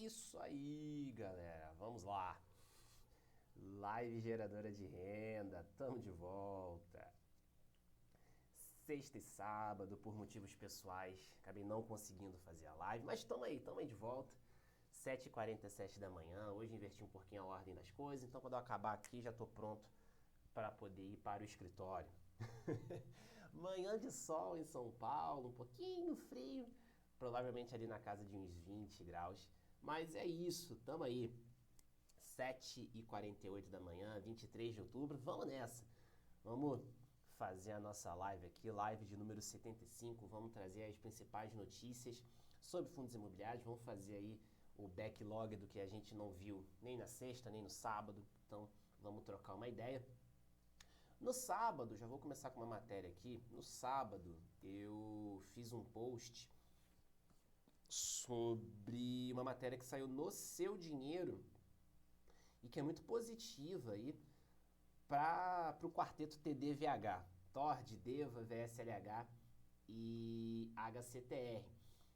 isso aí, galera. Vamos lá. Live geradora de renda, tamo de volta. Sexta e sábado, por motivos pessoais, acabei não conseguindo fazer a live, mas tamo aí de volta. 7h47 da manhã, hoje inverti um pouquinho a ordem das coisas, então quando eu acabar aqui já tô pronto para poder ir para o escritório. Manhã de sol em São Paulo, um pouquinho frio, provavelmente ali na casa de uns 20 graus, mas é isso, tamo aí. 7h48 da manhã, 23 de outubro, vamos nessa. Vamos fazer a nossa live aqui, live de número 75, vamos trazer as principais notícias sobre fundos imobiliários, vamos fazer aí o backlog do que a gente não viu nem na sexta, nem no sábado, então vamos trocar uma ideia. No sábado, já vou começar com uma matéria aqui, no sábado eu fiz um post sobre uma matéria que saiu no Seu Dinheiro e que é muito positiva aí para o quarteto TDVH, TORD, DEVA, VSLH e HCTR.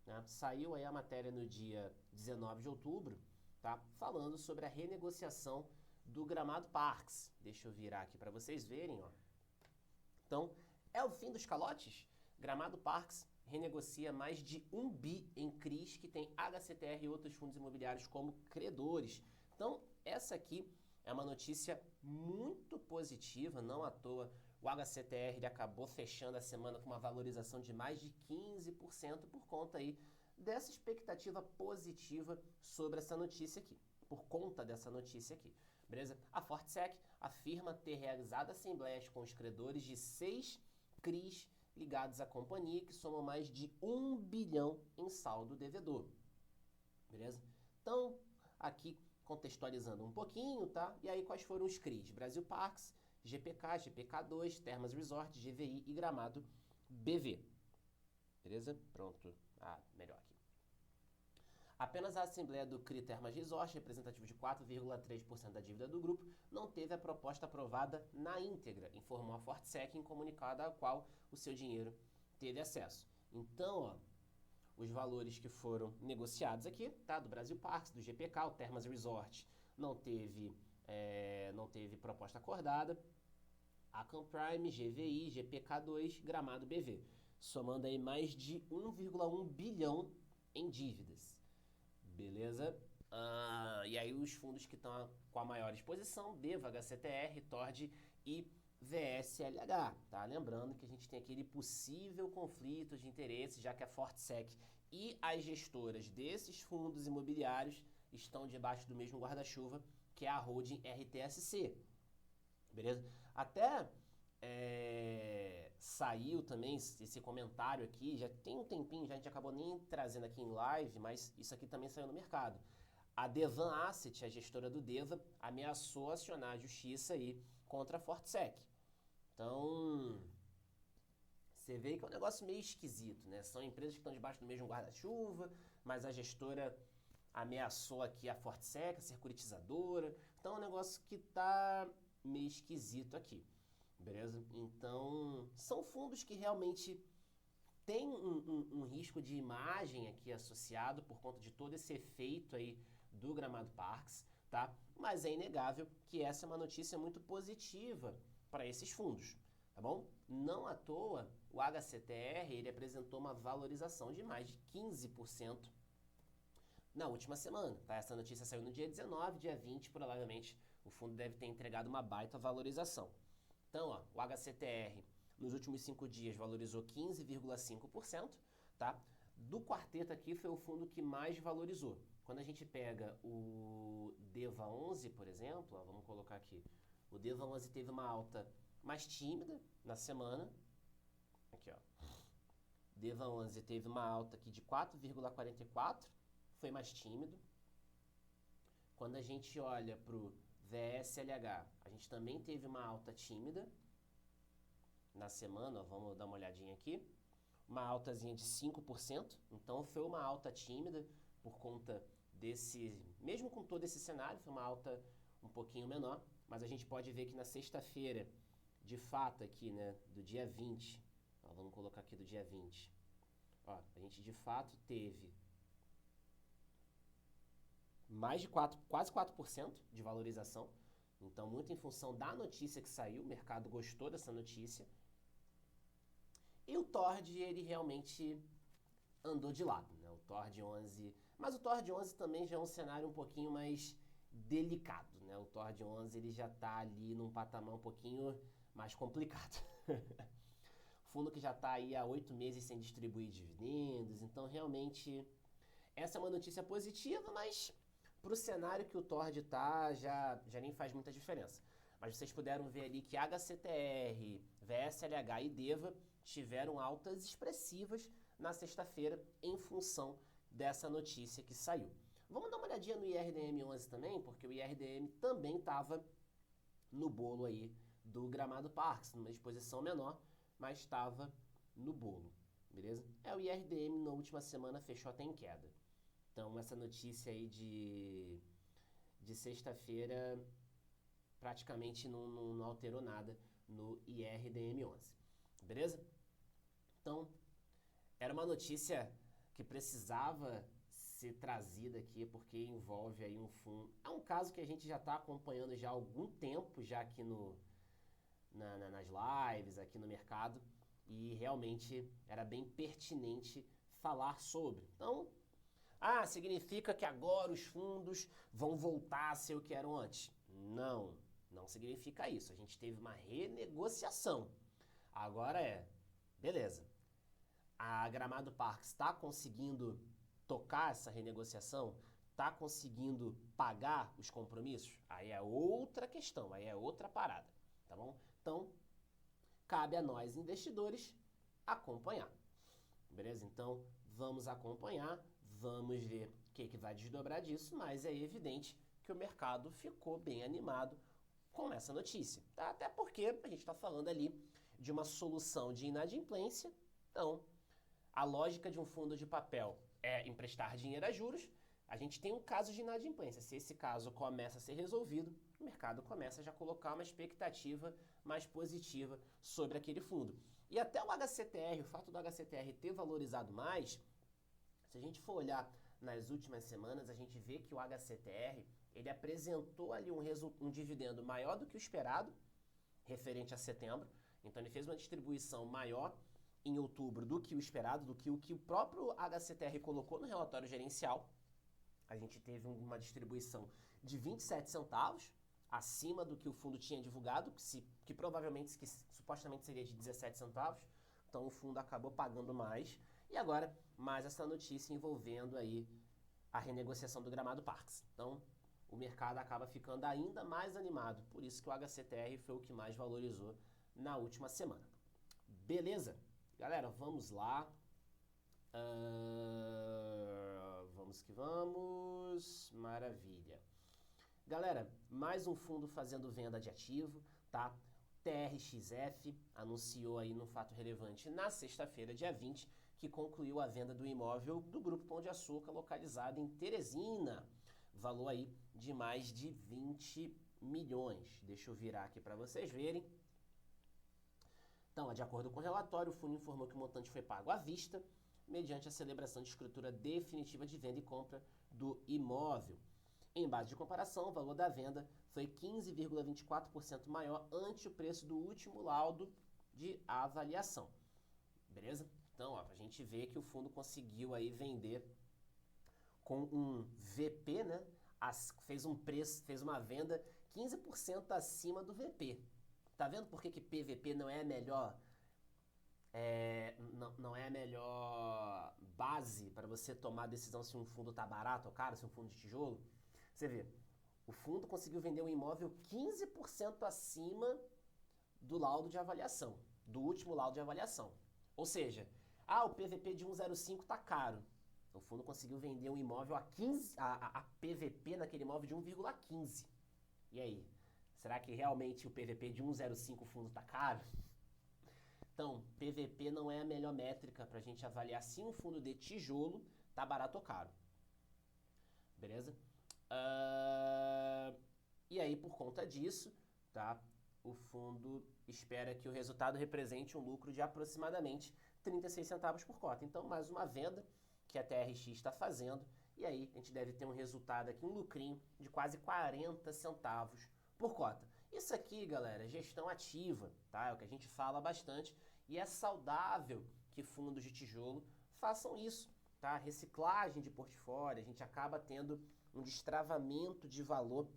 Né? Saiu aí a matéria no dia 19 de outubro, tá? Falando sobre a renegociação do Gramado Parques. Deixa eu virar aqui para vocês verem. Ó. Então, é o fim dos calotes? Gramado Parques renegocia mais de 1 bi em CRIs que tem HCTR e outros fundos imobiliários como credores. Então, essa aqui é uma notícia muito positiva, não à toa o HCTR ele acabou fechando a semana com uma valorização de mais de 15% por conta aí dessa expectativa positiva sobre essa notícia aqui, por conta dessa notícia aqui, beleza? A Fortsec afirma ter realizado assembleias com os credores de 6 CRIs ligados à companhia, que somam mais de 1 bilhão em saldo devedor, beleza? Então, aqui contextualizando um pouquinho, tá? E aí, quais foram os CRIs? Brasil Parques, GPK, GPK2, Termas Resort, GVI e Gramado BV. Beleza? Pronto. Melhor aqui. Apenas a Assembleia do CRI Termas Resort, representativo de 4,3% da dívida do grupo, não teve a proposta aprovada na íntegra, informou a Fortsec em comunicado ao qual o Seu Dinheiro teve acesso. Então, ó, os valores que foram negociados aqui, tá? Do Brasil Parques, do GPK, o Termas Resort, não teve proposta acordada. A Camprime, GVI, GPK2, Gramado BV, somando aí mais de 1,1 bilhão em dívidas. Beleza? E aí os fundos que estão com a maior exposição, DEVA, HCTR, TORD e VSLH, tá? Lembrando que a gente tem aquele possível conflito de interesse, já que a Fortsec e as gestoras desses fundos imobiliários estão debaixo do mesmo guarda-chuva, que é a holding RTSC. Beleza? Até saiu também esse comentário aqui, já tem um tempinho, já a gente acabou nem trazendo aqui em live, mas isso aqui também saiu no mercado. A Devan Asset, a gestora do Deva, ameaçou acionar a justiça aí contra a Fortsec. Então, você vê que é um negócio meio esquisito, né? São empresas que estão debaixo do mesmo guarda-chuva, mas a gestora ameaçou aqui a Fortsec, a securitizadora. Então, é um negócio que tá meio esquisito aqui, beleza? Então, são fundos que realmente têm um risco de imagem aqui associado por conta de todo esse efeito aí do Gramado Parques, tá? Mas é inegável que essa é uma notícia muito positiva para esses fundos, tá bom? Não à toa, o HCTR ele apresentou uma valorização de mais de 15% na última semana, tá? Essa notícia saiu no dia 19, dia 20, provavelmente o fundo deve ter entregado uma baita valorização. Então, ó, o HCTR nos últimos 5 dias valorizou 15,5%, tá? Do quarteto aqui foi o fundo que mais valorizou. Quando a gente pega o DEVA 11, por exemplo, ó, vamos colocar aqui, o DEVA 11 teve uma alta mais tímida na semana, aqui ó, DEVA 11 teve uma alta aqui de 4,44%, foi mais tímido. Quando a gente olha para o VSLH, a gente também teve uma alta tímida na semana, ó, vamos dar uma olhadinha aqui, uma altazinha de 5%, então foi uma alta tímida por conta desse, mesmo com todo esse cenário, foi uma alta um pouquinho menor, mas a gente pode ver que na sexta-feira, de fato aqui, né, do dia 20, ó, vamos colocar aqui do dia 20, ó, a gente de fato teve mais de 4, quase 4% de valorização. Então, muito em função da notícia que saiu, o mercado gostou dessa notícia. E o TORD, ele realmente andou de lado, né? O TORD 11... Mas o TORD 11 também já é um cenário um pouquinho mais delicado, né? O TORD 11 ele já está ali num patamar um pouquinho mais complicado. Fundo que já está aí há 8 meses sem distribuir dividendos, então realmente essa é uma notícia positiva, mas para o cenário que o TORD está, já nem faz muita diferença. Mas vocês puderam ver ali que HCTR, VSLH e DEVA tiveram altas expressivas na sexta-feira em função dessa notícia que saiu. Vamos dar uma olhadinha no IRDM11 também, porque o IRDM também estava no bolo aí do Gramado Parks, numa exposição menor, mas estava no bolo, beleza? O IRDM na última semana fechou até em queda. Então essa notícia aí de sexta-feira praticamente não alterou nada no IRDM11, beleza? Então, era uma notícia que precisava ser trazida aqui, porque envolve aí um fundo. É um caso que a gente já está acompanhando já há algum tempo, já aqui nas lives, aqui no mercado, e realmente era bem pertinente falar sobre. Então, significa que agora os fundos vão voltar a ser o que eram antes? Não significa isso. A gente teve uma renegociação. Agora beleza. A Gramado Parks está conseguindo tocar essa renegociação? Está conseguindo pagar os compromissos? Aí é outra questão, aí é outra parada, tá bom? Então, cabe a nós investidores acompanhar, beleza? Então, vamos acompanhar, vamos ver o que vai desdobrar disso, mas é evidente que o mercado ficou bem animado com essa notícia, tá? Até porque a gente está falando ali de uma solução de inadimplência. Então, a lógica de um fundo de papel é emprestar dinheiro a juros. A gente tem um caso de inadimplência. Se esse caso começa a ser resolvido, o mercado começa já a colocar uma expectativa mais positiva sobre aquele fundo. E até o HCTR, o fato do HCTR ter valorizado mais, se a gente for olhar nas últimas semanas, a gente vê que o HCTR, ele apresentou ali um dividendo maior do que o esperado, referente a setembro. Então ele fez uma distribuição maior em outubro do que o esperado, do que o próprio HCTR colocou no relatório gerencial. A gente teve uma distribuição de 27 centavos, acima do que o fundo tinha divulgado, que provavelmente, que supostamente seria de 17 centavos. Então o fundo acabou pagando mais. E agora, mais essa notícia envolvendo aí a renegociação do Gramado Parks. Então, o mercado acaba ficando ainda mais animado. Por isso que o HCTR foi o que mais valorizou na última semana. Beleza? Galera, vamos lá. Vamos que vamos. Maravilha. Galera, mais um fundo fazendo venda de ativo, tá? TRXF anunciou aí num fato relevante na sexta-feira, dia 20, que concluiu a venda do imóvel do Grupo Pão de Açúcar, localizado em Teresina. Valor aí de mais de 20 milhões. Deixa eu virar aqui para vocês verem. Então, de acordo com o relatório, o fundo informou que o montante foi pago à vista, mediante a celebração de escritura definitiva de venda e compra do imóvel. Em base de comparação, o valor da venda foi 15,24% maior ante o preço do último laudo de avaliação. Beleza? Então, a gente vê que o fundo conseguiu aí vender com um VP, né? Fez uma venda 15% acima do VP. Tá vendo por que PVP não é a melhor não é a melhor base para você tomar a decisão se um fundo está barato ou caro, se um fundo de tijolo? Você vê, o fundo conseguiu vender um imóvel 15% acima do laudo de avaliação, do último laudo de avaliação. Ou seja, o PVP de 1,05 está caro. O fundo conseguiu vender um imóvel a PVP naquele imóvel de 1,15. E aí? Será que realmente o PVP de 1,05 o fundo está caro? Então, PVP não é a melhor métrica para a gente avaliar se um fundo de tijolo está barato ou caro. Beleza? E aí, por conta disso, tá? O fundo espera que o resultado represente um lucro de aproximadamente 36 centavos por cota. Então, mais uma venda que a TRX está fazendo E aí a gente deve ter um resultado aqui, um lucrinho de quase 40 centavos por cota. Isso aqui, galera, é gestão ativa, tá? É o que a gente fala bastante e é saudável que fundos de tijolo façam isso, tá? Reciclagem de portfólio, a gente acaba tendo um destravamento de valor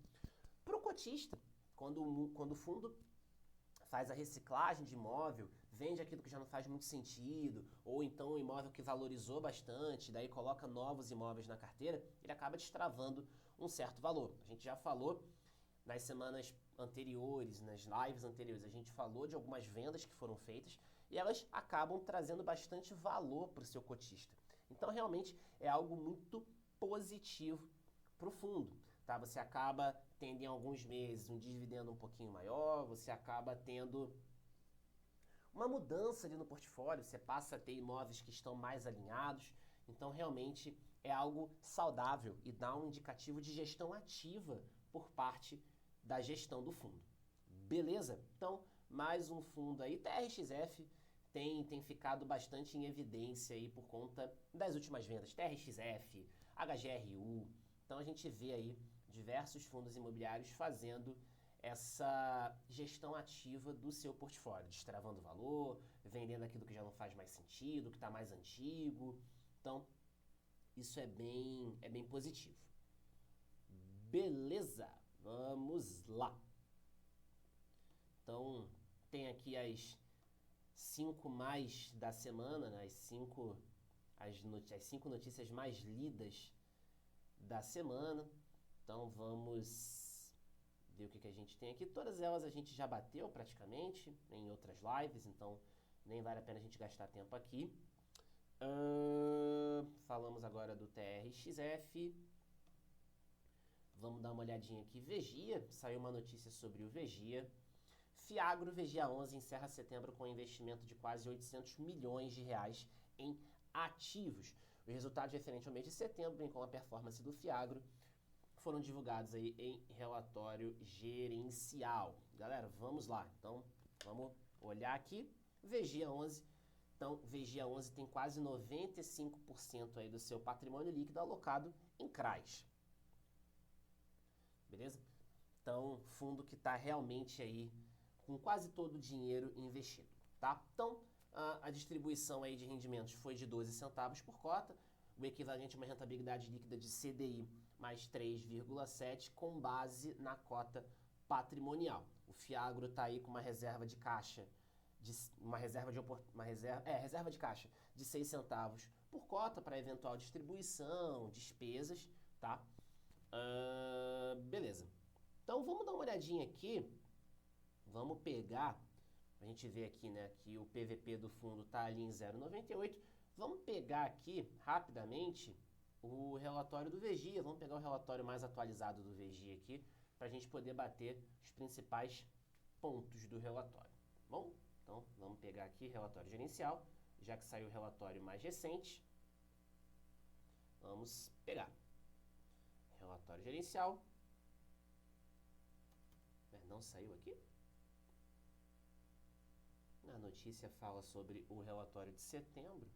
para o cotista. Quando o fundo faz a reciclagem de imóvel, vende aquilo que já não faz muito sentido, ou então o imóvel que valorizou bastante, daí coloca novos imóveis na carteira, ele acaba destravando um certo valor. A gente já falou nas semanas anteriores, nas lives anteriores, a gente falou de algumas vendas que foram feitas e elas acabam trazendo bastante valor para o seu cotista. Então, realmente, é algo muito positivo para o fundo. Tá? Você acaba tendo em alguns meses um dividendo um pouquinho maior, você acaba tendo uma mudança ali no portfólio, você passa a ter imóveis que estão mais alinhados, então realmente é algo saudável e dá um indicativo de gestão ativa por parte da gestão do fundo. Beleza? Então, mais um fundo aí, TRXF tem ficado bastante em evidência aí por conta das últimas vendas, TRXF, HGRU, então a gente vê aí diversos fundos imobiliários fazendo essa gestão ativa do seu portfólio, destravando valor, vendendo aquilo que já não faz mais sentido, que está mais antigo. Então, isso é bem positivo. Beleza, vamos lá. Então, tem aqui as 5 mais da semana, né? as 5 notícias mais lidas da semana. Então, vamos ver o que a gente tem aqui. Todas elas a gente já bateu praticamente em outras lives, então nem vale a pena a gente gastar tempo aqui. Falamos agora do TRXF. Vamos dar uma olhadinha aqui. Vegia, saiu uma notícia sobre o Vegia. Fiagro Vegia 11 encerra setembro com um investimento de quase 800 milhões de reais em ativos. Os resultados referentes ao mês de setembro, bem como a performance do Fiagro, foram divulgados aí em relatório gerencial. Galera, vamos lá. Então, vamos olhar aqui. Vegia 11. Então, Vegia 11 tem quase 95% aí do seu patrimônio líquido alocado em CRAs. Beleza? Então, fundo que está realmente aí com quase todo o dinheiro investido, tá? Então, a distribuição aí de rendimentos foi de 12 centavos por cota, o equivalente a uma rentabilidade líquida de CDI mais 3,7 com base na cota patrimonial. O Fiagro está aí com uma reserva de caixa reserva de caixa de 6 centavos por cota para eventual distribuição, despesas, tá? Beleza. Então vamos dar uma olhadinha aqui. Vamos pegar, a gente vê aqui, né, que o PVP do fundo está ali em 0,98. Vamos pegar aqui rapidamente o relatório do Vegia. Vamos pegar o relatório mais atualizado do Vegia aqui para a gente poder bater os principais pontos do relatório. Bom, então vamos pegar aqui relatório gerencial, já que saiu o relatório mais recente. Vamos pegar relatório gerencial. Não saiu aqui? A notícia fala sobre o relatório de setembro.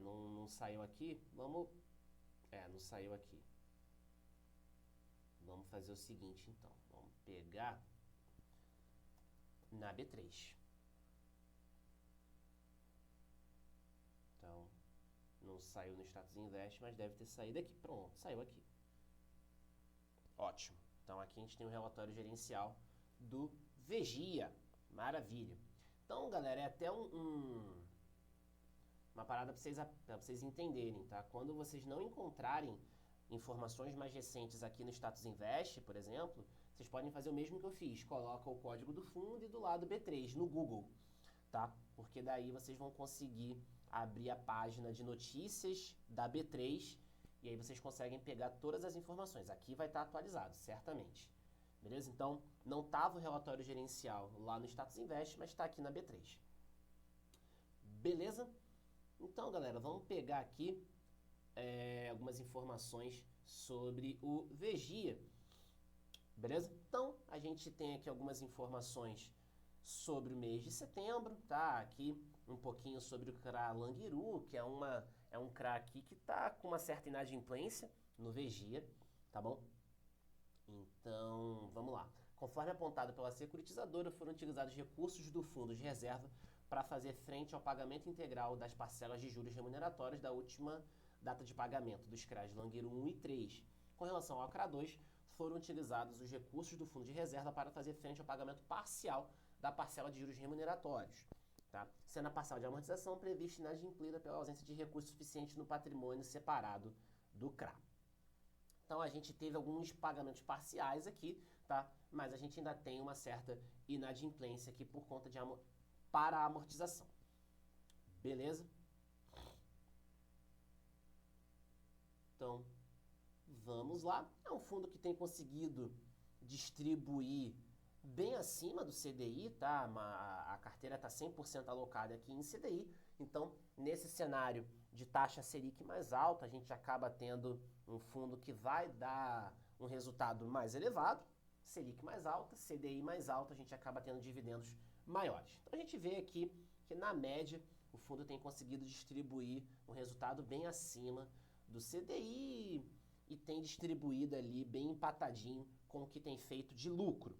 Não saiu aqui. Não saiu aqui. Vamos fazer o seguinte, então. Vamos pegar na B3. Então, não saiu no status invest, mas deve ter saído aqui. Pronto, saiu aqui. Ótimo. Então, aqui a gente tem o relatório gerencial do Vegia. Maravilha. Então, galera, é até uma parada para vocês entenderem, tá? Quando vocês não encontrarem informações mais recentes aqui no Status Invest, por exemplo, vocês podem fazer o mesmo que eu fiz. Coloca o código do fundo e do lado B3 no Google, tá? Porque daí vocês vão conseguir abrir a página de notícias da B3 e aí vocês conseguem pegar todas as informações. Aqui vai estar atualizado, certamente. Beleza? Então, não estava o relatório gerencial lá no Status Invest, mas está aqui na B3. Beleza? Então, galera, vamos pegar aqui algumas informações sobre o Vegia. Beleza? Então, a gente tem aqui algumas informações sobre o mês de setembro, tá? Aqui um pouquinho sobre o CRA Languiru, que é é um CRA aqui que está com uma certa inadimplência no Vegia, tá bom? Então, vamos lá. Conforme apontado pela securitizadora, foram utilizados recursos do fundo de reserva para fazer frente ao pagamento integral das parcelas de juros remuneratórios da última data de pagamento dos CRAs Langueiro 1 e 3. Com relação ao CRA 2, foram utilizados os recursos do fundo de reserva para fazer frente ao pagamento parcial da parcela de juros remuneratórios, tá? Sendo a parcela de amortização prevista inadimplida pela ausência de recursos suficientes no patrimônio separado do CRA. Então, a gente teve alguns pagamentos parciais aqui, tá? Mas a gente ainda tem uma certa inadimplência aqui por conta de para a amortização. Beleza? Então, vamos lá. É um fundo que tem conseguido distribuir bem acima do CDI, tá? A carteira está 100% alocada aqui em CDI. Então, nesse cenário de taxa Selic mais alta, a gente acaba tendo um fundo que vai dar um resultado mais elevado, Selic mais alta, CDI mais alta, a gente acaba tendo dividendos maiores. Então, a gente vê aqui que, na média, o fundo tem conseguido distribuir um resultado bem acima do CDI e tem distribuído ali bem empatadinho com o que tem feito de lucro.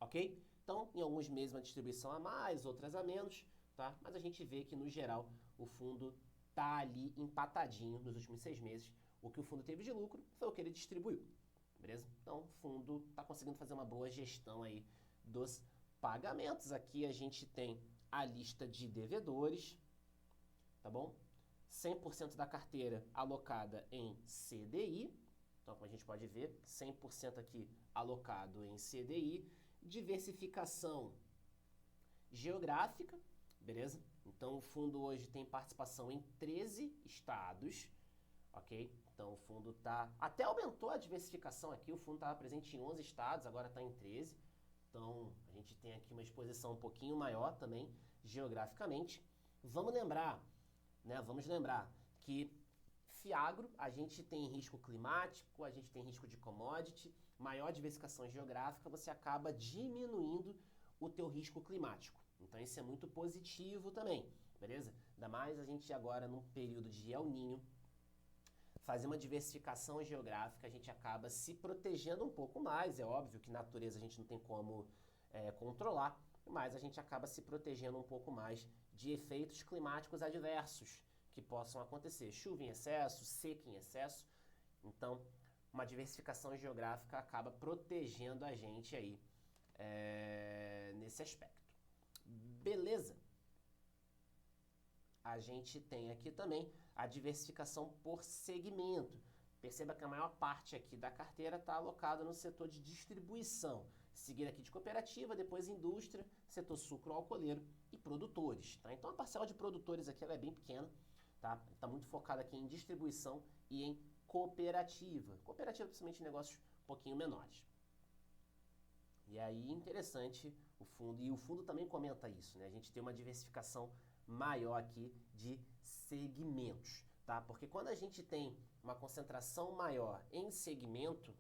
Ok? Então, em alguns meses uma distribuição a mais, outras a menos, tá? Mas a gente vê que, no geral, o fundo tá ali empatadinho nos últimos 6 meses. O que o fundo teve de lucro foi o que ele distribuiu, beleza? Então, o fundo está conseguindo fazer uma boa gestão aí dos pagamentos. Aqui a gente tem a lista de devedores, tá bom? 100% da carteira alocada em CDI. Então, como a gente pode ver, 100% aqui alocado em CDI. Diversificação geográfica, beleza? Então, o fundo hoje tem participação em 13 estados, ok? Então, o fundo até aumentou a diversificação aqui, o fundo estava presente em 11 estados, agora está em 13. Então, a gente tem aqui uma exposição um pouquinho maior também, geograficamente. Vamos lembrar que Fiagro, a gente tem risco climático, a gente tem risco de commodity, maior diversificação geográfica, você acaba diminuindo o teu risco climático. Então, isso é muito positivo também, beleza? Ainda mais a gente agora, num período de El Niño, fazer uma diversificação geográfica, a gente acaba se protegendo um pouco mais. É óbvio que natureza a gente não tem como controlar, mas a gente acaba se protegendo um pouco mais de efeitos climáticos adversos que possam acontecer. Chuva em excesso, seca em excesso. Então, uma diversificação geográfica acaba protegendo a gente aí nesse aspecto. Beleza? A gente tem aqui também a diversificação por segmento. Perceba que a maior parte aqui da carteira está alocada no setor de distribuição. Seguir aqui de cooperativa, depois indústria, setor sucroalcooleiro e produtores. Tá? Então, a parcela de produtores aqui ela é bem pequena. Tá muito focada aqui em distribuição e em cooperativa. Cooperativa, principalmente em negócios um pouquinho menores. E aí, interessante o fundo. E o fundo também comenta isso, né? A gente tem uma diversificação maior aqui de segmentos, tá? Porque quando a gente tem uma concentração maior em segmento,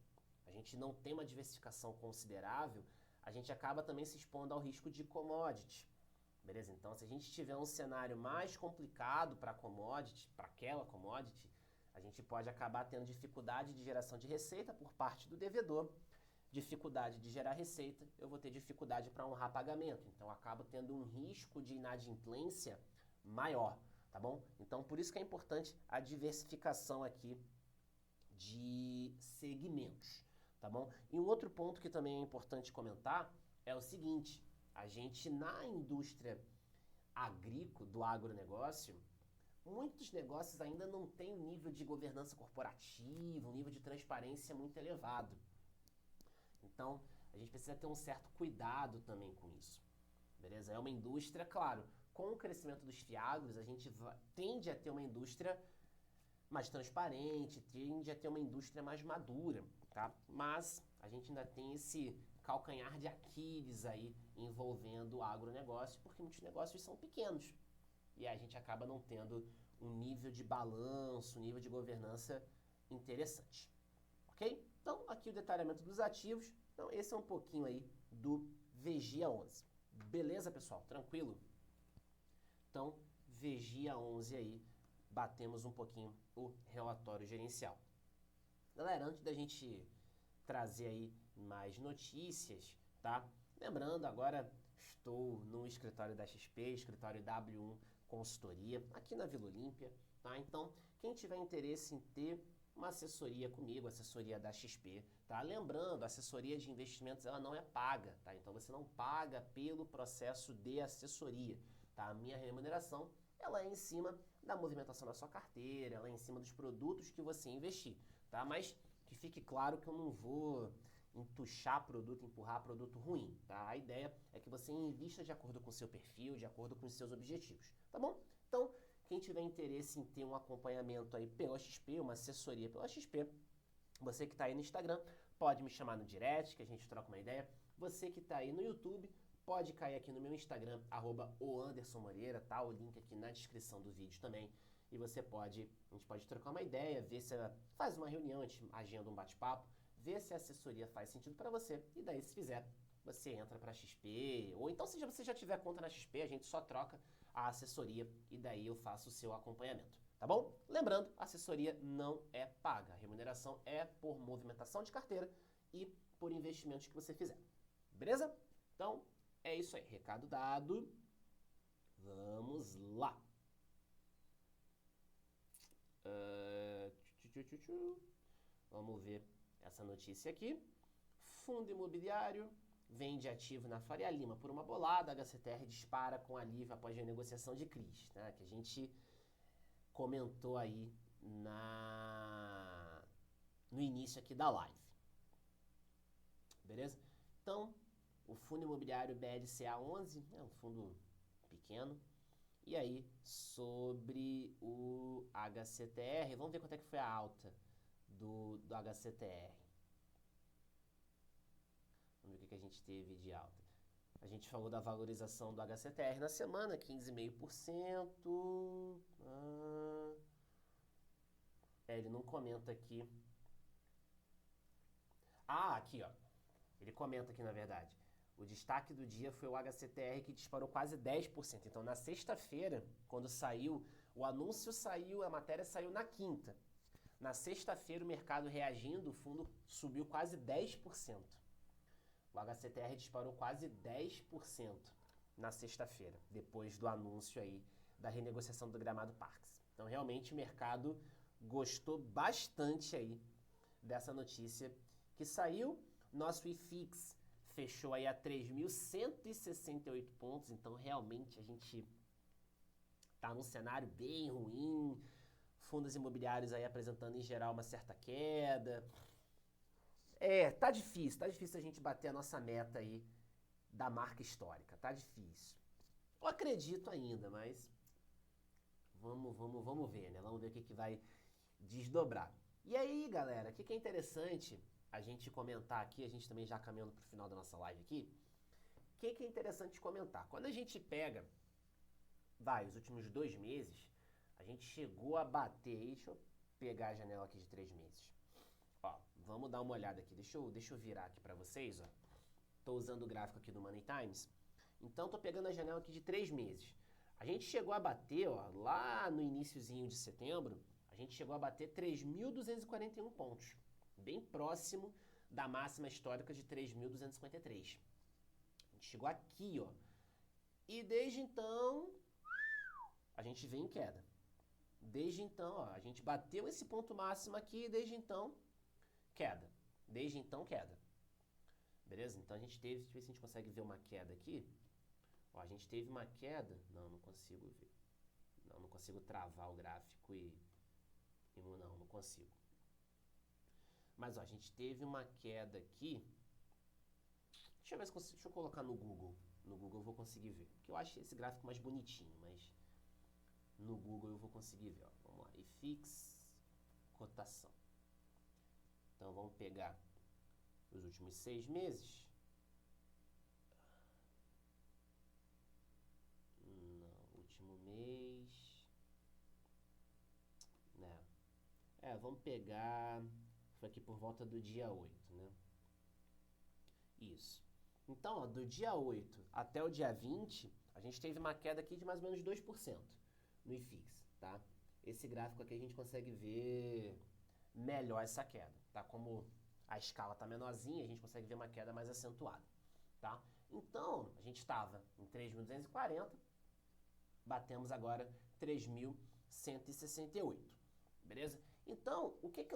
a gente não tem uma diversificação considerável, a gente acaba também se expondo ao risco de commodity, beleza? Então, se a gente tiver um cenário mais complicado para commodity, para aquela commodity, a gente pode acabar tendo dificuldade de geração de receita por parte do devedor, dificuldade de gerar receita, eu vou ter dificuldade para honrar pagamento. Então, eu acabo tendo um risco de inadimplência maior, tá bom? Então, por isso que é importante a diversificação aqui de segmentos, tá bom? E um outro ponto que também é importante comentar é o seguinte, a gente na indústria agrícola, do agronegócio, muitos negócios ainda não têm um nível de governança corporativa, um nível de transparência muito elevado. Então, a gente precisa ter um certo cuidado também com isso, beleza? É uma indústria, claro, com o crescimento dos fiagros, a gente tende a ter uma indústria mais transparente, tende a ter uma indústria mais madura, tá? Mas a gente ainda tem esse calcanhar de Aquiles aí envolvendo o agronegócio, porque muitos negócios são pequenos e a gente acaba não tendo um nível de balanço, um nível de governança interessante, ok? Então, aqui o detalhamento dos ativos. Então, esse é um pouquinho aí do Vegia 11. Beleza, pessoal? Tranquilo? Então, Vegia 11 aí batemos um pouquinho o relatório gerencial. Galera, antes da gente trazer aí mais notícias, tá? Lembrando, agora estou no escritório da XP, escritório W1 Consultoria, aqui na Vila Olímpia, tá? Então, quem tiver interesse em ter uma assessoria comigo, assessoria da XP, tá? Lembrando, a assessoria de investimentos, ela não é paga, tá? Então, você não paga pelo processo de assessoria, tá? A minha remuneração, ela é em cima da movimentação da sua carteira, ela é em cima dos produtos que você investir, tá? Mas que fique claro que eu não vou entuchar produto, empurrar produto ruim, tá? A ideia é que você invista de acordo com o seu perfil, de acordo com os seus objetivos, tá bom? Então, quem tiver interesse em ter um acompanhamento aí pela XP, uma assessoria pela XP, você que está aí no Instagram, pode me chamar no direct, que a gente troca uma ideia. Você que está aí no YouTube, pode cair aqui no meu Instagram, @oAndersonMoreira, tá? O link aqui na descrição do vídeo também. E a gente pode trocar uma ideia, ver se ela faz uma reunião, a gente agenda um bate-papo, ver se a assessoria faz sentido para você. E daí, se fizer, você entra para a XP. Ou então, se você já tiver conta na XP, a gente só troca a assessoria e daí eu faço o seu acompanhamento, tá bom? Lembrando, a assessoria não é paga. A remuneração é por movimentação de carteira e por investimentos que você fizer. Beleza? Então, é isso aí. Recado dado. Vamos lá. Vamos ver essa notícia aqui. Fundo imobiliário vende ativo na Faria Lima por uma bolada. A HCTR dispara com alívio após renegociação de CRIs, né? Que a gente comentou aí no início aqui da live. Beleza? Então, o fundo imobiliário BLCA 11 é um fundo pequeno. E aí, sobre o HCTR, vamos ver quanto é que foi a alta do HCTR. Vamos ver o que a gente teve de alta. A gente falou da valorização do HCTR na semana, 15,5%. Ele não comenta aqui. Aqui, ó. Ele comenta aqui, na verdade. O destaque do dia foi o HCTR, que disparou quase 10%. Então, na sexta-feira, quando saiu, o anúncio saiu, a matéria saiu na quinta. Na sexta-feira, o mercado reagindo, o fundo subiu quase 10%. O HCTR disparou quase 10% na sexta-feira, depois do anúncio aí da renegociação do Gramado Parques. Então, realmente, o mercado gostou bastante aí dessa notícia que saiu. Nosso IFIX fechou aí a 3.168 pontos, então realmente a gente tá num cenário bem ruim. Fundos imobiliários aí apresentando em geral uma certa queda. Tá difícil a gente bater a nossa meta aí da marca histórica, tá difícil. Eu acredito ainda, mas vamos ver, né? Vamos ver o que vai desdobrar. E aí, galera, o que é interessante a gente comentar aqui, a gente também já caminhando pro final da nossa live aqui, o que é interessante comentar? Quando a gente pega, os últimos 2 meses, a gente chegou a bater, deixa eu pegar a janela aqui de 3 meses. Ó, vamos dar uma olhada aqui, deixa eu virar aqui pra vocês, ó. Tô usando o gráfico aqui do Money Times, então tô pegando a janela aqui de 3 meses. A gente chegou a bater, ó, lá no iniciozinho de setembro, a gente chegou a bater 3.241 pontos. Bem próximo da máxima histórica de 3.253. A gente chegou aqui, ó. E desde então, a gente vem em queda. Desde então, ó, a gente bateu esse ponto máximo aqui e desde então, queda. Desde então, queda. Beleza? Então a gente teve, deixa eu ver se a gente consegue ver uma queda aqui. Ó, a gente teve uma queda. Não consigo ver. Não consigo travar o gráfico não consigo. Mas ó, a gente teve uma queda aqui. Deixa eu ver se consigo. Deixa eu colocar no Google. No Google eu vou conseguir ver. Porque eu acho esse gráfico mais bonitinho, mas no Google eu vou conseguir ver. Ó. Vamos lá. IFIX, cotação. Então vamos pegar os últimos 6 meses. Não, último mês. Né? Vamos pegar. Foi aqui por volta do dia 8, né? Isso. Então, ó, do dia 8 até o dia 20, a gente teve uma queda aqui de mais ou menos 2% no IFIX, tá? esse gráfico aqui a gente consegue ver melhor essa queda, tá? Como a escala tá menorzinha, a gente consegue ver uma queda mais acentuada, tá? Então, a gente estava em 3.240, batemos agora 3.168, beleza? Então, o que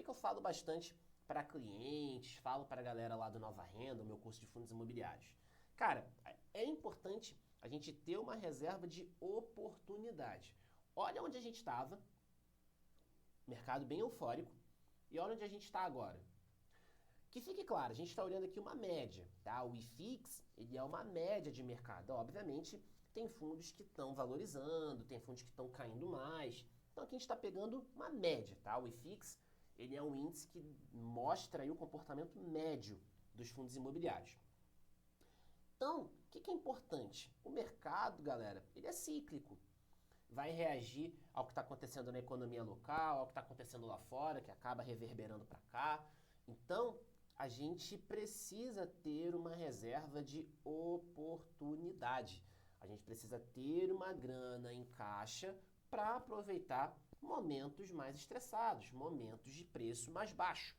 eu falo bastante para clientes, falo para a galera lá do Nova Renda, o meu curso de fundos imobiliários. Cara, é importante a gente ter uma reserva de oportunidade. Olha onde a gente estava, mercado bem eufórico, e olha onde a gente está agora. Que fique claro, a gente está olhando aqui uma média, tá? O IFIX, ele é uma média de mercado. Obviamente, tem fundos que estão valorizando, tem fundos que estão caindo mais. Então, aqui a gente está pegando uma média, tá? O IFIX, ele é um índice que mostra aí o comportamento médio dos fundos imobiliários. Então, o que é importante? O mercado, galera, ele é cíclico. Vai reagir ao que está acontecendo na economia local, ao que está acontecendo lá fora, que acaba reverberando para cá. Então, a gente precisa ter uma reserva de oportunidade. A gente precisa ter uma grana em caixa para aproveitar momentos mais estressados, momentos de preço mais baixo.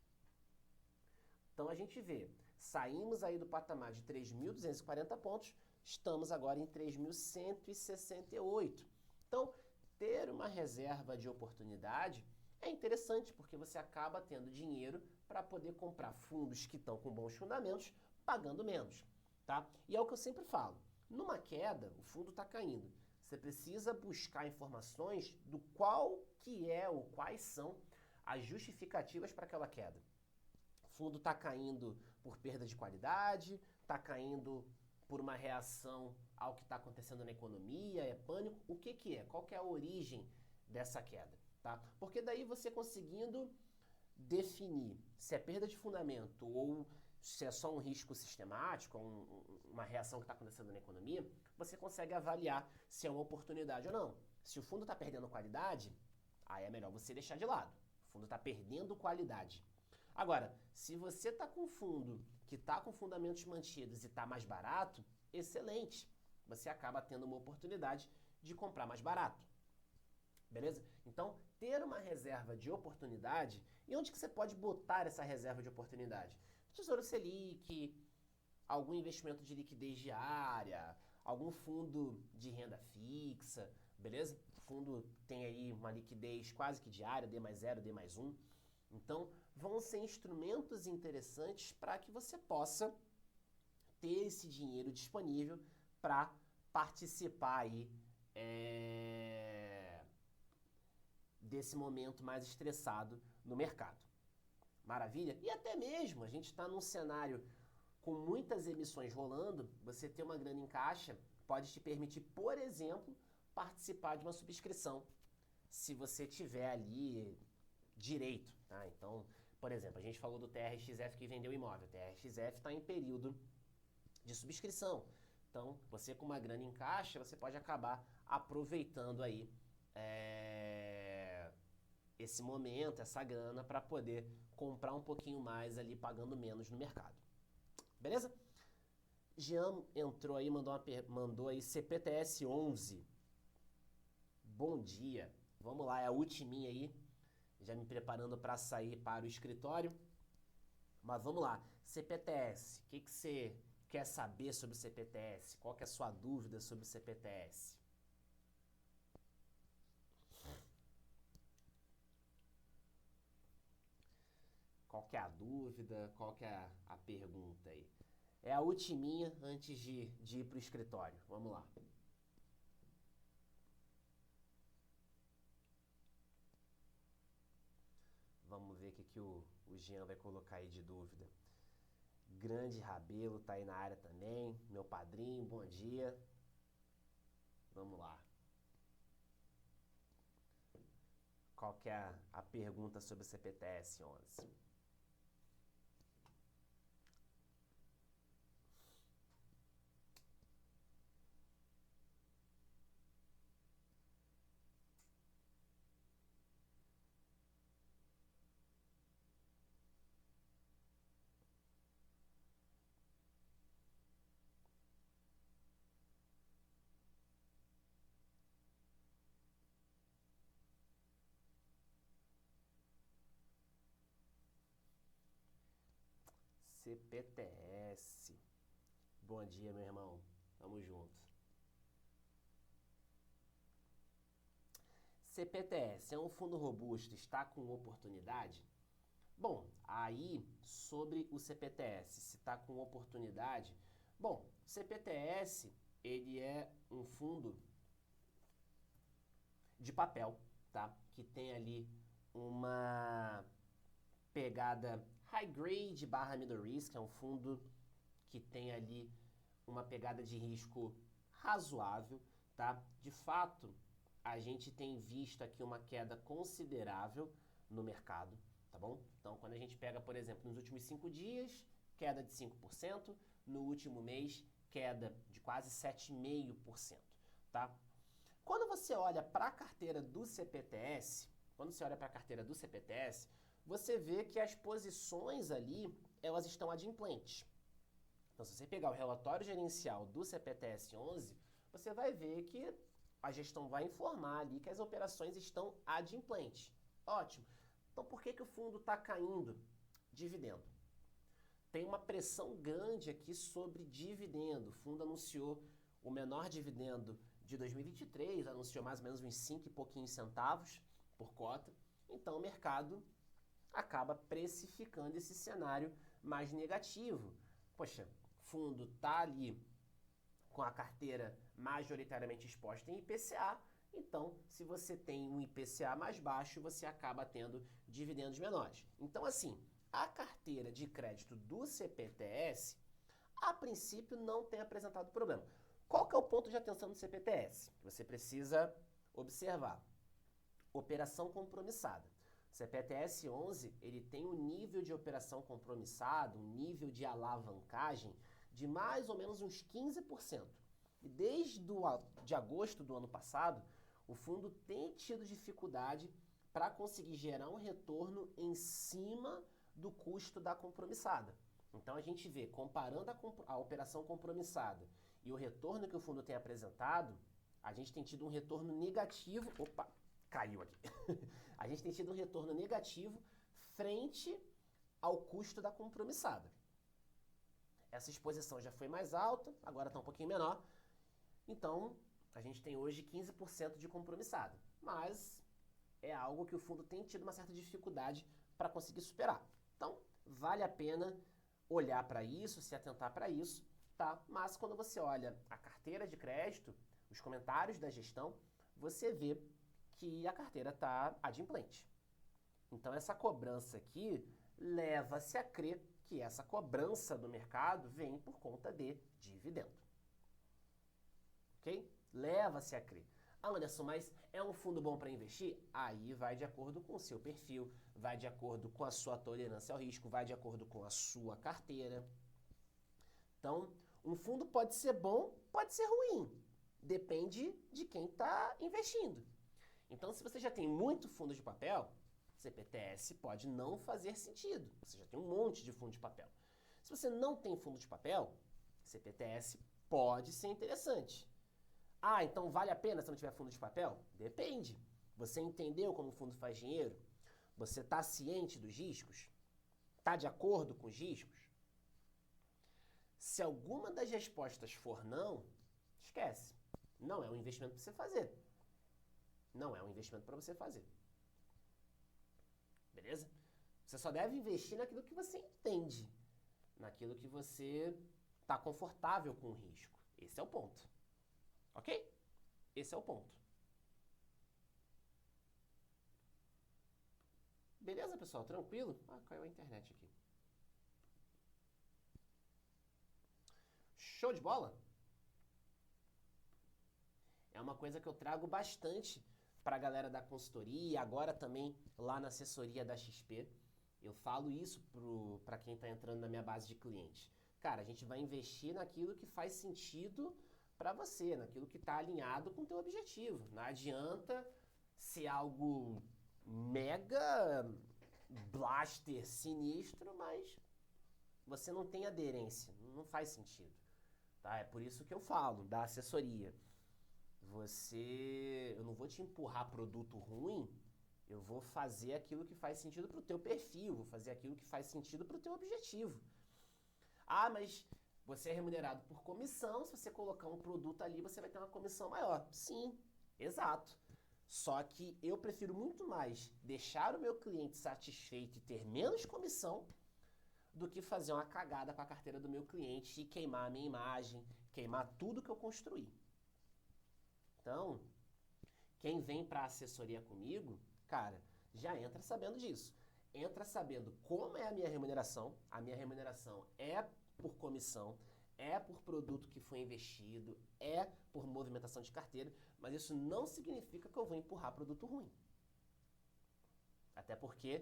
Então, a gente vê, saímos aí do patamar de 3.240 pontos, estamos agora em 3.168. Então, ter uma reserva de oportunidade é interessante porque você acaba tendo dinheiro para poder comprar fundos que estão com bons fundamentos, pagando menos, tá? E é o que eu sempre falo, numa queda, o fundo está caindo. Você precisa buscar informações do qual que é ou quais são as justificativas para aquela queda. O fundo está caindo por perda de qualidade, está caindo por uma reação ao que está acontecendo na economia, é pânico, o que que é? Qual que é a origem dessa queda, tá? Porque daí você conseguindo definir se é perda de fundamento ou se é só um risco sistemático, uma reação que está acontecendo na economia, você consegue avaliar se é uma oportunidade ou não. Se o fundo está perdendo qualidade, aí é melhor você deixar de lado. O fundo está perdendo qualidade. Agora, se você está com um fundo que está com fundamentos mantidos e está mais barato, excelente. Você acaba tendo uma oportunidade de comprar mais barato. Beleza? Então, ter uma reserva de oportunidade, e onde que você pode botar essa reserva de oportunidade? Tesouro Selic, algum investimento de liquidez diária, algum fundo de renda fixa, beleza? O fundo tem aí uma liquidez quase que diária, D mais 0, D mais 1. Então, vão ser instrumentos interessantes para que você possa ter esse dinheiro disponível para participar aí desse momento mais estressado no mercado. Maravilha? E até mesmo a gente está num cenário com muitas emissões rolando, você ter uma grana em caixa pode te permitir, por exemplo, participar de uma subscrição, se você tiver ali direito, tá? Então, por exemplo, a gente falou do TRXF que vendeu imóvel. O TRXF está em período de subscrição. Então, você com uma grana em caixa, você pode acabar aproveitando aí esse momento, essa grana, para poder comprar um pouquinho mais ali, pagando menos no mercado. Beleza? Jean entrou aí, mandou aí CPTS 11. Bom dia. Vamos lá, é a ultiminha aí. Já me preparando para sair para o escritório. Mas vamos lá. CPTS. O que você quer saber sobre o CPTS? Qual que é a sua dúvida sobre o CPTS? Qual que é a dúvida? Qual que é a pergunta aí? É a ultiminha antes de ir para o escritório. Vamos lá. Vamos ver o que o Jean vai colocar aí de dúvida. Grande Rabelo tá aí na área também. Meu padrinho, bom dia. Vamos lá. Qual que é a pergunta sobre o CPTS 11? CPTS. Bom dia, meu irmão. Tamo junto. CPTS é um fundo robusto, está com oportunidade? Bom, aí sobre o CPTS, se está com oportunidade, bom, CPTS ele é um fundo de papel, tá? Que tem ali uma pegada high grade barra middle risk, é um fundo que tem ali uma pegada de risco razoável, tá? De fato, a gente tem visto aqui uma queda considerável no mercado, tá bom? Então, quando a gente pega, por exemplo, nos últimos 5 dias, queda de 5%, no último mês, queda de quase 7,5%, tá? Quando você olha para a carteira do CPTS, você vê que as posições ali, elas estão adimplentes. Então, se você pegar o relatório gerencial do CPTS 11, você vai ver que a gestão vai informar ali que as operações estão adimplentes. Ótimo. Então, por que o fundo está caindo? Dividendo. Tem uma pressão grande aqui sobre dividendo. O fundo anunciou o menor dividendo de 2023, anunciou mais ou menos uns 5 e pouquinhos centavos por cota. Então, o mercado acaba precificando esse cenário mais negativo. Poxa, fundo está ali com a carteira majoritariamente exposta em IPCA, então, se você tem um IPCA mais baixo, você acaba tendo dividendos menores. Então, assim, a carteira de crédito do CPTS, a princípio, não tem apresentado problema. Qual que é o ponto de atenção do CPTS? Você precisa observar. Operação compromissada. O CPTS 11, ele tem um nível de operação compromissada, um nível de alavancagem de mais ou menos uns 15%. E desde de agosto do ano passado, o fundo tem tido dificuldade para conseguir gerar um retorno em cima do custo da compromissada. Então a gente vê, comparando a operação compromissada e o retorno que o fundo tem apresentado, a gente tem tido um retorno negativo. Opa, caiu aqui. A gente tem tido um retorno negativo frente ao custo da compromissada. Essa exposição já foi mais alta, agora está um pouquinho menor. Então, a gente tem hoje 15% de compromissada. Mas é algo que o fundo tem tido uma certa dificuldade para conseguir superar. Então, vale a pena olhar para isso, se atentar para isso, tá? Mas quando você olha a carteira de crédito, os comentários da gestão, você vê que a carteira está adimplente. Então, essa cobrança aqui leva-se a crer que essa cobrança do mercado vem por conta de dividendo. Ok? Leva-se a crer. Anderson, mas é um fundo bom para investir? Aí vai de acordo com o seu perfil, vai de acordo com a sua tolerância ao risco, vai de acordo com a sua carteira. Então, um fundo pode ser bom, pode ser ruim. Depende de quem está investindo. Então, se você já tem muito fundo de papel, CPTS pode não fazer sentido. Você já tem um monte de fundo de papel. Se você não tem fundo de papel, CPTS pode ser interessante. Ah, então vale a pena se não tiver fundo de papel? Depende. Você entendeu como o fundo faz dinheiro? Você está ciente dos riscos? Está de acordo com os riscos? Se alguma das respostas for não, esquece. Não é um investimento para você fazer. Não é um investimento para você fazer. Beleza? Você só deve investir naquilo que você entende. Naquilo que você está confortável com o risco. Esse é o ponto. Ok? Esse é o ponto. Beleza, pessoal? Tranquilo? Ah, caiu a internet aqui. Show de bola? É uma coisa que eu trago bastante para a galera da consultoria, agora também lá na assessoria da XP. Eu falo isso para quem está entrando na minha base de clientes. Cara, a gente vai investir naquilo que faz sentido para você, naquilo que está alinhado com o teu objetivo. Não adianta ser algo mega blaster sinistro, mas você não tem aderência, não faz sentido. Tá? É por isso que eu falo da assessoria. Eu não vou te empurrar produto ruim, eu vou fazer aquilo que faz sentido para o teu perfil, vou fazer aquilo que faz sentido para o teu objetivo. Ah, mas você é remunerado por comissão, se você colocar um produto ali, você vai ter uma comissão maior. Sim, exato. Só que eu prefiro muito mais deixar o meu cliente satisfeito e ter menos comissão do que fazer uma cagada com a carteira do meu cliente e queimar a minha imagem, queimar tudo que eu construí. Então, quem vem para assessoria comigo, cara, já entra sabendo disso. Entra sabendo como é a minha remuneração. A minha remuneração é por comissão, é por produto que foi investido, é por movimentação de carteira, mas isso não significa que eu vou empurrar produto ruim. Até porque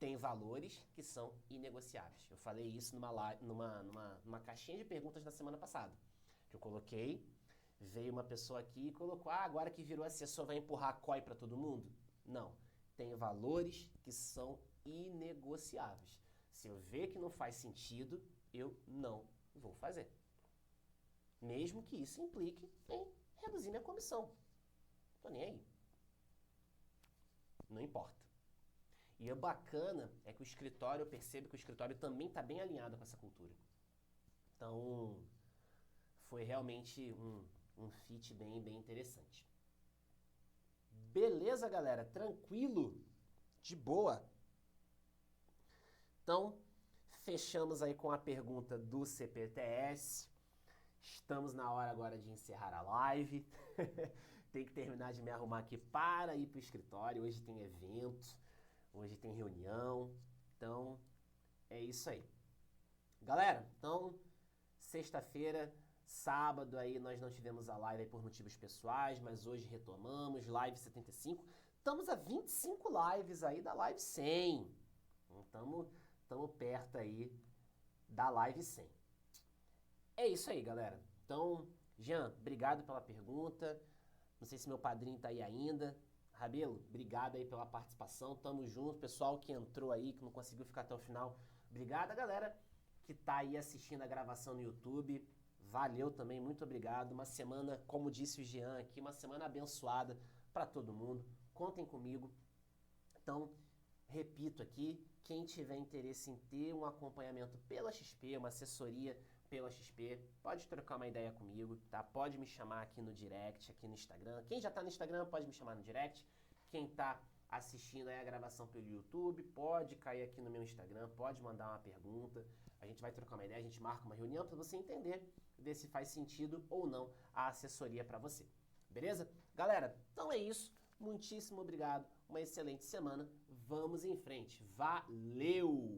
tem valores que são inegociáveis. Eu falei isso numa caixinha de perguntas da semana passada. Que eu coloquei, veio uma pessoa aqui e colocou, agora que virou assessor vai empurrar a COI para todo mundo? Não. Tem valores que são inegociáveis. Se eu ver que não faz sentido, eu não vou fazer. Mesmo que isso implique em reduzir minha comissão. Tô nem aí. Não importa. E o bacana é que o escritório, eu percebo que o escritório também está bem alinhado com essa cultura. Então, foi realmente um fit bem interessante. Beleza, galera? Tranquilo? De boa? Então, fechamos aí com a pergunta do CPTS. Estamos na hora agora de encerrar a live. Tem que terminar de me arrumar aqui para ir para o escritório. Hoje tem evento, hoje tem reunião. Então, é isso aí. Galera, então, sexta-feira, sábado aí nós não tivemos a live aí por motivos pessoais, mas hoje retomamos, live 75. Estamos a 25 lives aí da live 100. Estamos perto aí da live 100. É isso aí, galera. Então, Jean, obrigado pela pergunta. Não sei se meu padrinho tá aí ainda. Rabelo, obrigado aí pela participação. Tamo junto. Pessoal que entrou aí, que não conseguiu ficar até o final. Obrigado, galera que tá aí assistindo a gravação no YouTube. Valeu também, muito obrigado. Uma semana, como disse o Jean aqui, uma semana abençoada para todo mundo. Contem comigo. Então, repito aqui, quem tiver interesse em ter um acompanhamento pela XP, uma assessoria pela XP, pode trocar uma ideia comigo, tá? Pode me chamar aqui no direct, aqui no Instagram. Quem já tá no Instagram pode me chamar no direct. Quem tá assistindo aí a gravação pelo YouTube, pode cair aqui no meu Instagram, pode mandar uma pergunta. A gente vai trocar uma ideia, a gente marca uma reunião para você entender, ver se faz sentido ou não a assessoria para você. Beleza? Galera, então é isso. Muitíssimo obrigado. Uma excelente semana. Vamos em frente. Valeu!